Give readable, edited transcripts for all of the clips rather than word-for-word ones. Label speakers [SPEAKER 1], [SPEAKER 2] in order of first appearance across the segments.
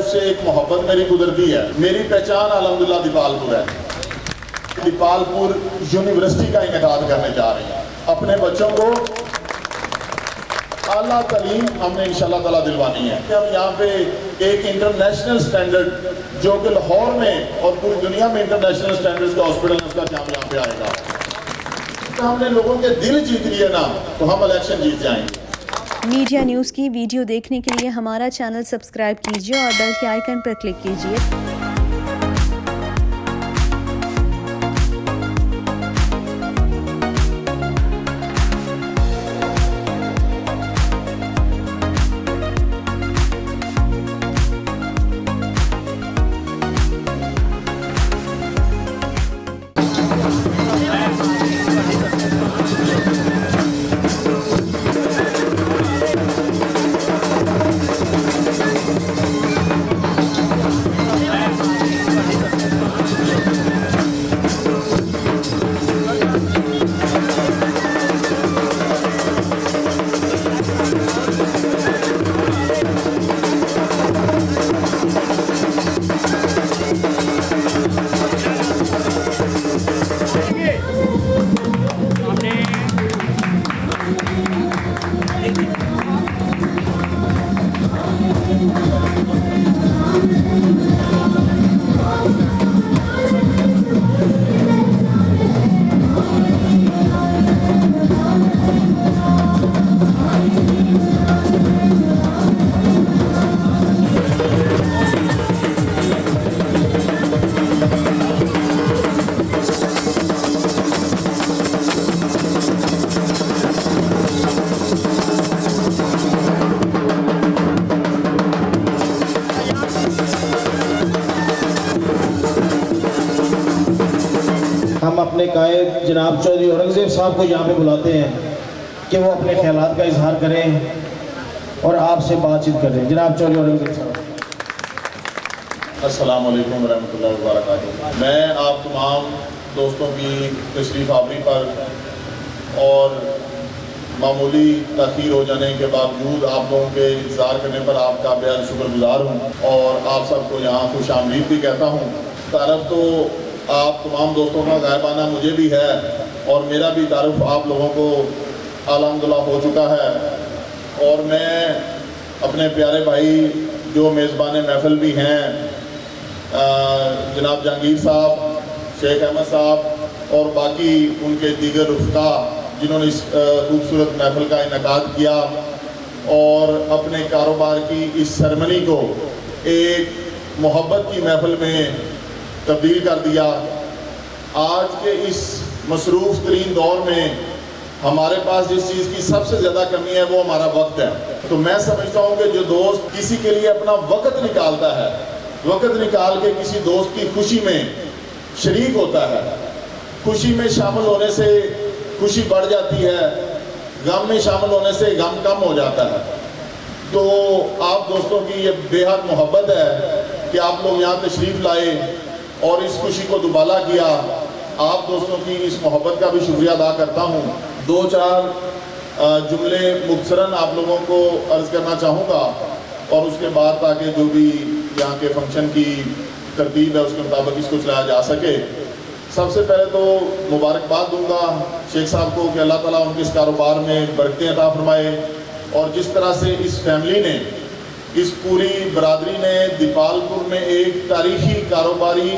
[SPEAKER 1] اس سے ایک محبت میری گزرتی ہے. میری پہچان الحمدللہ دیپال پور ہے. دیپال پور یونیورسٹی کا انعقاد کرنے جا رہے ہیں. اپنے بچوں کو اعلیٰ تعلیم ہم نے انشاءاللہ تعالیٰ دلوانی ہے. ہم یہاں پہ ایک انٹرنیشنل سٹینڈرڈ جو کہ لاہور میں اور پوری دنیا میں انٹرنیشنل سٹینڈرڈ کا ہاسپٹل ہے، اس کا قیام یہاں پہ آئے گا. ہم نے لوگوں کے دل جیت لیے نا تو ہم الیکشن جیت جائیں گے.
[SPEAKER 2] میڈیا نیوز کی ویڈیو دیکھنے کے لیے ہمارا چینل سبسکرائب کیجیے اور بیل کے آئیکن پر کلک کیجیے.
[SPEAKER 3] ہم اپنے قائد جناب چودھری اورنگزیب صاحب کو یہاں پہ بلاتے ہیں کہ وہ اپنے خیالات کا اظہار کریں اور آپ سے بات چیت کریں. جناب چودھری اورنگزیب صاحب.
[SPEAKER 1] السلام علیکم ورحمۃ اللہ وبرکاتہ. میں آپ تمام دوستوں کی تشریف آوری پر اور معمولی تاخیر ہو جانے کے باوجود آپ لوگوں کے انتظار کرنے پر آپ کا بے حد شکر گزار ہوں اور آپ سب کو یہاں خوش آمدید بھی کہتا ہوں. تعارف تو آپ تمام دوستوں کا غائبانہ مجھے بھی ہے اور میرا بھی تعارف آپ لوگوں کو الحمدللہ ہو چکا ہے. اور میں اپنے پیارے بھائی جو میزبان محفل بھی ہیں جناب جہانگیر صاحب، شیخ احمد صاحب اور باقی ان کے دیگر رفقا جنہوں نے اس خوبصورت محفل کا انعقاد کیا اور اپنے کاروبار کی اس سرمنی کو ایک محبت کی محفل میں تبدیل کر دیا. آج کے اس مصروف ترین دور میں ہمارے پاس جس چیز کی سب سے زیادہ کمی ہے وہ ہمارا وقت ہے. تو میں سمجھتا ہوں کہ جو دوست کسی کے لیے اپنا وقت نکالتا ہے، وقت نکال کے کسی دوست کی خوشی میں شریک ہوتا ہے، خوشی میں شامل ہونے سے خوشی بڑھ جاتی ہے، غم میں شامل ہونے سے غم کم ہو جاتا ہے. تو آپ دوستوں کی یہ بے حد محبت ہے کہ آپ لوگ یہاں تشریف لائے اور اس خوشی کو دوبالا کیا. آپ دوستوں کی اس محبت کا بھی شکریہ ادا کرتا ہوں. دو چار جملے مختصراً آپ لوگوں کو عرض کرنا چاہوں گا اور اس کے بعد تاکہ جو بھی یہاں کے فنکشن کی ترتیب ہے اس کے مطابق اس کو چلایا جا سکے. سب سے پہلے تو مبارکباد دوں گا شیخ صاحب کو کہ اللہ تعالیٰ ان کے اس کاروبار میں برکتیں عطا فرمائے اور جس طرح سے اس فیملی نے، اس پوری برادری نے دیپال پور میں ایک تاریخی کاروباری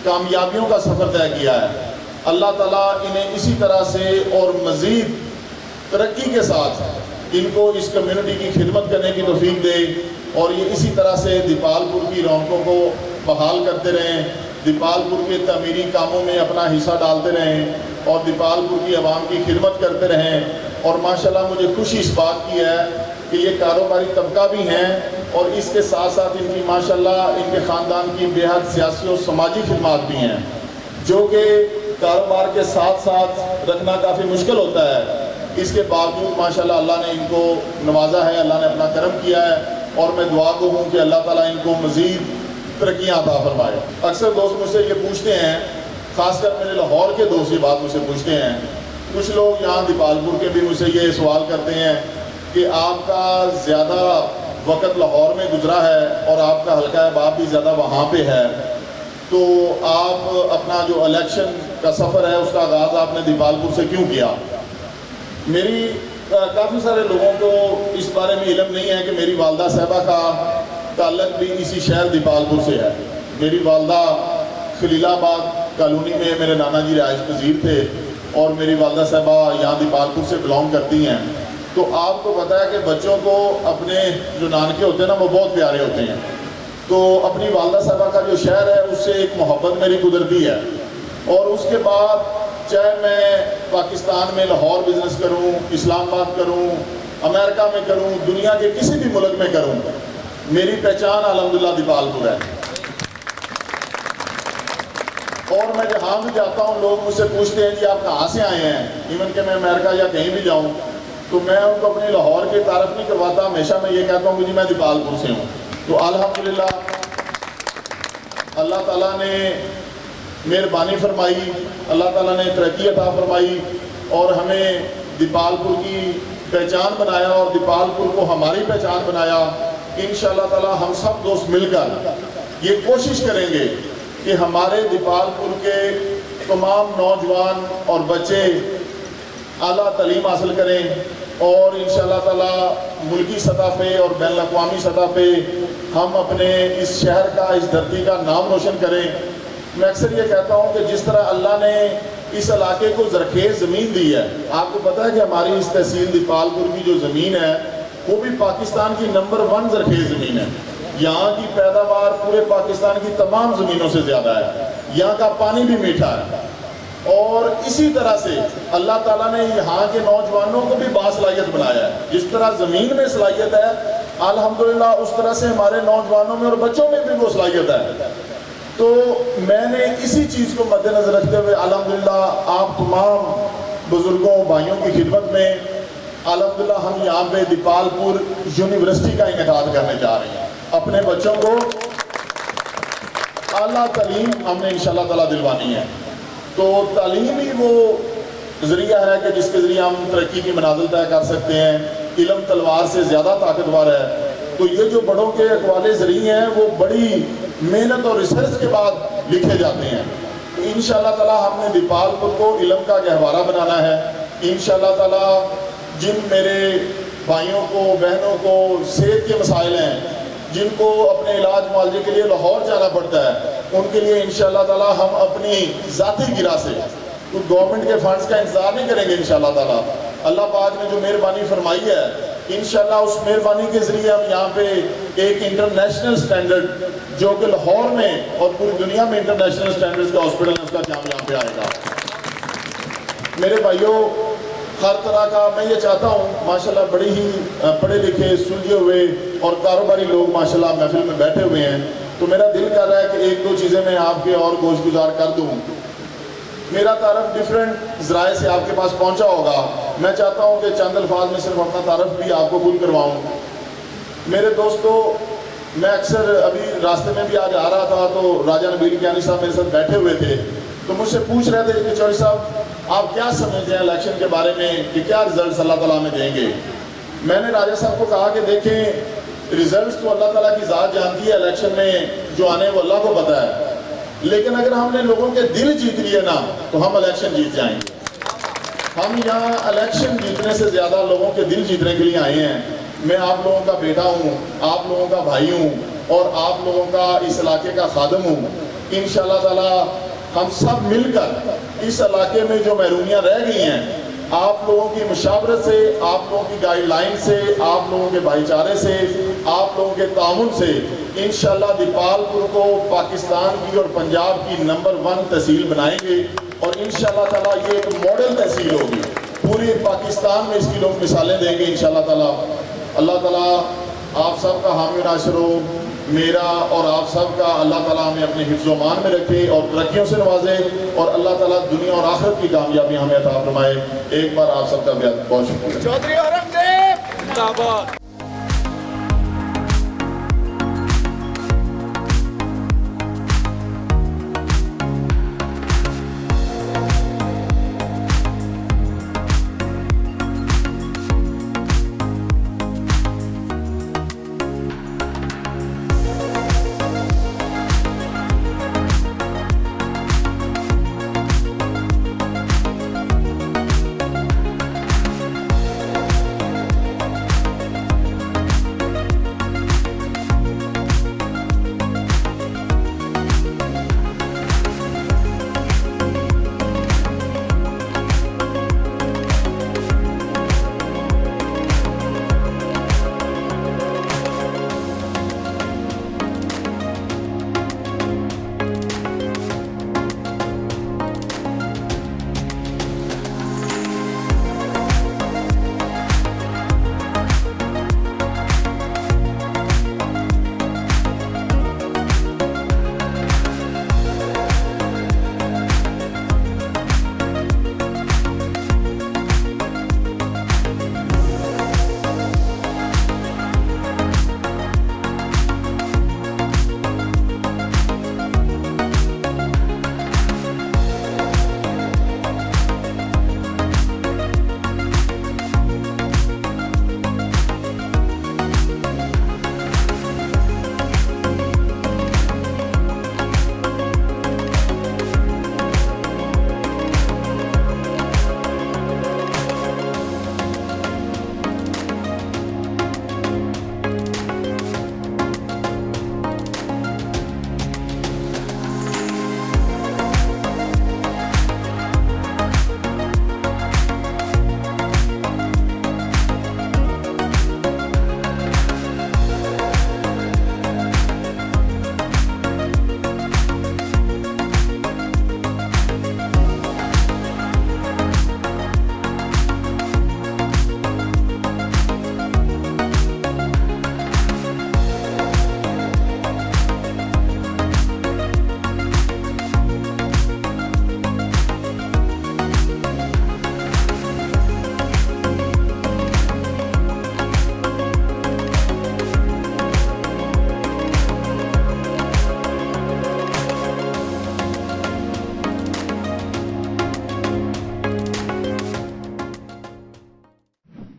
[SPEAKER 1] کامیابیوں کا سفر طے کیا ہے. اللہ تعالیٰ انہیں اسی طرح سے اور مزید ترقی کے ساتھ ان کو اس کمیونٹی کی خدمت کرنے کی توفیق دے اور یہ اسی طرح سے دیپال پور کی رونقوں کو بحال کرتے رہیں، دیپال پور کے تعمیری کاموں میں اپنا حصہ ڈالتے رہیں اور دیپال پور کی عوام کی خدمت کرتے رہیں. اور ماشاءاللہ مجھے خوشی اس بات کی ہے کہ یہ کاروباری طبقہ بھی ہیں اور اس کے ساتھ ساتھ ان کی ماشاءاللہ ان کے خاندان کی بے حد سیاسی اور سماجی خدمات بھی ہیں جو کہ کاروبار کے ساتھ ساتھ رکھنا کافی مشکل ہوتا ہے. اس کے باوجود ماشاءاللہ اللہ نے ان کو نوازا ہے، اللہ نے اپنا کرم کیا ہے اور میں دعا گو ہوں کہ اللہ تعالیٰ ان کو مزید ترقیاں عطا فرمائے. اکثر دوست مجھ سے یہ پوچھتے ہیں، خاص کر میرے لاہور کے دوست یہ بات مجھ سے پوچھتے ہیں، کچھ لوگ یہاں دیپال پور کے بھی مجھ سے یہ سوال کرتے ہیں کہ آپ کا زیادہ وقت لاہور میں گزرا ہے اور آپ کا حلقہ احباب بھی زیادہ وہاں پہ ہے، تو آپ اپنا جو الیکشن کا سفر ہے اس کا آغاز آپ نے دیپال پور سے کیوں کیا؟ میری کافی سارے لوگوں کو اس بارے میں علم نہیں ہے کہ میری والدہ صاحبہ کا تعلق بھی اسی شہر دیپال پور سے ہے۔ میری والدہ خلیل آباد کالونی میں میرے نانا جی رہائش پذیر تھے اور میری والدہ صاحبہ یہاں دیپال پور سے بلانگ کرتی ہیں۔ تو آپ کو پتہ ہے کہ بچوں کو اپنے جو نانکے ہوتے ہیں نا وہ بہت پیارے ہوتے ہیں، تو اپنی والدہ صاحبہ کا جو شہر ہے اس سے ایک محبت میری قدرتی ہے۔ اور اس کے بعد چاہے میں پاکستان میں لاہور بزنس کروں، اسلام آباد کروں، امریکہ میں کروں، دنیا کے کسی بھی ملک میں کروں، میری پہچان الحمدللہ دیپال پور ہے۔ اور میں جہاں بھی جاتا ہوں لوگ مجھ سے پوچھتے ہیں جی آپ کہاں سے آئے ہیں، ایون کہ میں امریکہ یا کہیں بھی جاؤں تو میں ان کو اپنی لاہور کی تعارف نہیں کرواتا، ہمیشہ میں یہ کہتا ہوں کہ جی میں دیپال پور سے ہوں۔ تو الحمدللہ اللہ تعالیٰ نے مہربانی فرمائی، اللہ تعالیٰ نے ترقی عطا فرمائی اور ہمیں دیپال پور کی پہچان بنایا اور دیپال پور کو ہماری پہچان بنایا۔ انشاءاللہ تعالیٰ ہم سب دوست مل کر یہ کوشش کریں گے کہ ہمارے دیپال پور کے تمام نوجوان اور بچے اعلیٰ تعلیم حاصل کریں اور انشاءاللہ تعالیٰ ملکی سطح پہ اور بین الاقوامی سطح پہ ہم اپنے اس شہر کا، اس دھرتی کا نام روشن کریں۔ میں اکثر یہ کہتا ہوں کہ جس طرح اللہ نے اس علاقے کو زرخیز زمین دی ہے، آپ کو پتہ ہے کہ ہماری اس تحصیل دیپال پور کی جو زمین ہے وہ بھی پاکستان کی نمبر 1 زرخیز زمین ہے۔ یہاں کی پیداوار پورے پاکستان کی تمام زمینوں سے زیادہ ہے، یہاں کا پانی بھی میٹھا ہے، اور اسی طرح سے اللہ تعالیٰ نے یہاں کے نوجوانوں کو بھی باصلاحیت بنایا ہے۔ جس طرح زمین میں صلاحیت ہے الحمدللہ اس طرح سے ہمارے نوجوانوں میں اور بچوں میں بھی وہ صلاحیت ہے۔ تو میں نے اسی چیز کو مد نظر رکھتے ہوئے الحمدللہ آپ تمام بزرگوں بھائیوں کی خدمت میں الحمدللہ ہم یہاں پہ دیپال پور یونیورسٹی کا انعقاد کرنے جا رہے ہیں۔ اپنے بچوں کو اعلیٰ تعلیم ہم نے انشاءاللہ تعالیٰ دلوانی ہے۔ تو تعلیم ہی وہ ذریعہ ہے کہ جس کے ذریعے ہم ترقی کی منازل طے کر سکتے ہیں۔ علم تلوار سے زیادہ طاقتور ہے۔ تو یہ جو بڑوں کے اقوال ذریعے ہیں وہ بڑی محنت اور ریسرچ کے بعد لکھے جاتے ہیں۔ تو انشاءاللہ تعالیٰ ہم نے دیپال پور کو علم کا گہوارہ بنانا ہے۔ انشاءاللہ تعالیٰ جن میرے بھائیوں کو بہنوں کو صحت کے مسائل ہیں، جن کو اپنے علاج معالجے کے لیے لاہور جانا پڑتا ہے، ان کے لیے انشاءاللہ تعالیٰ ہم اپنی ذاتی گرہ سے تو گورنمنٹ کے فنڈز کا انتظار نہیں کریں گے۔ انشاءاللہ تعالیٰ اللہ پاک نے جو مہربانی فرمائی ہے انشاءاللہ اس مہربانی کے ذریعے ہم یہاں پہ ایک انٹرنیشنل سٹینڈرڈ جو کہ لاہور میں اور پوری دنیا میں انٹرنیشنل سٹینڈرڈز کا ہاسپٹل ہے اس کا قیام یہاں پہ آئے گا۔ میرے بھائیوں ہر طرح کا میں یہ چاہتا ہوں، ماشاءاللہ بڑی ہی پڑھے لکھے سلجھے ہوئے اور کاروباری لوگ ماشاءاللہ محفل میں بیٹھے ہوئے ہیں، تو میرا دل کر رہا ہے کہ ایک دو چیزیں میں آپ کے اور گوش گزار کر دوں۔ میرا تعارف ڈیفرنٹ ذرائع سے آپ کے پاس پہنچا ہوگا، میں چاہتا ہوں کہ چند الفاظ میں صرف اپنا تعارف بھی آپ کو خود کرواؤں۔ میرے دوستو، میں اکثر ابھی راستے میں بھی آج آ رہا تھا تو راجہ نبیل کیانی صاحب میرے ساتھ بیٹھے ہوئے تھے، تو مجھ سے پوچھ رہے تھے کہ چوہدری صاحب آپ کیا سمجھتے ہیں الیکشن کے بارے میں کہ کیا رزلٹس اللہ تعالیٰ ہمیں دیں گے؟ میں نے راجہ صاحب کو کہا کہ دیکھیں رزلٹس تو اللہ تعالیٰ کی ذات جانتی ہے، الیکشن میں جو آنے وہ اللہ کو پتہ ہے، لیکن اگر ہم نے لوگوں کے دل جیت لیے نا تو ہم الیکشن جیت جائیں گے۔ ہم یہاں الیکشن جیتنے سے زیادہ لوگوں کے دل جیتنے کے لیے آئے ہیں۔ میں آپ لوگوں کا بیٹا ہوں، آپ لوگوں کا بھائی ہوں اور آپ لوگوں کا اس علاقے کا خادم ہوں۔ انشاءاللہ تعالیٰ ہم سب مل کر اس علاقے میں جو محرومیاں رہ گئی ہیں، آپ لوگوں کی مشاورت سے، آپ لوگوں کی گائیڈ لائن سے، آپ لوگوں کے بھائی چارے سے، آپ لوگوں کے تعاون سے انشاءاللہ دیپال پور کو پاکستان کی اور پنجاب کی نمبر 1 تحصیل بنائیں گے اور انشاءاللہ تعالیٰ یہ ایک ماڈل تحصیل ہوگی، پوری پاکستان میں اس کی لوگ مثالیں دیں گے انشاءاللہ تعالیٰ۔ اللہ تعالیٰ آپ سب کا حامی ناصر ہو، میرا اور آپ سب کا اللہ تعالیٰ ہمیں اپنے حفظ و امان میں رکھے اور ترقیوں سے نوازے اور اللہ تعالیٰ دنیا اور آخرت کی کامیابی ہمیں عطا فرمائے۔ ایک بار آپ سب کا بہت شکریہ۔
[SPEAKER 4] چودھری اورنگزیب زندہ باد۔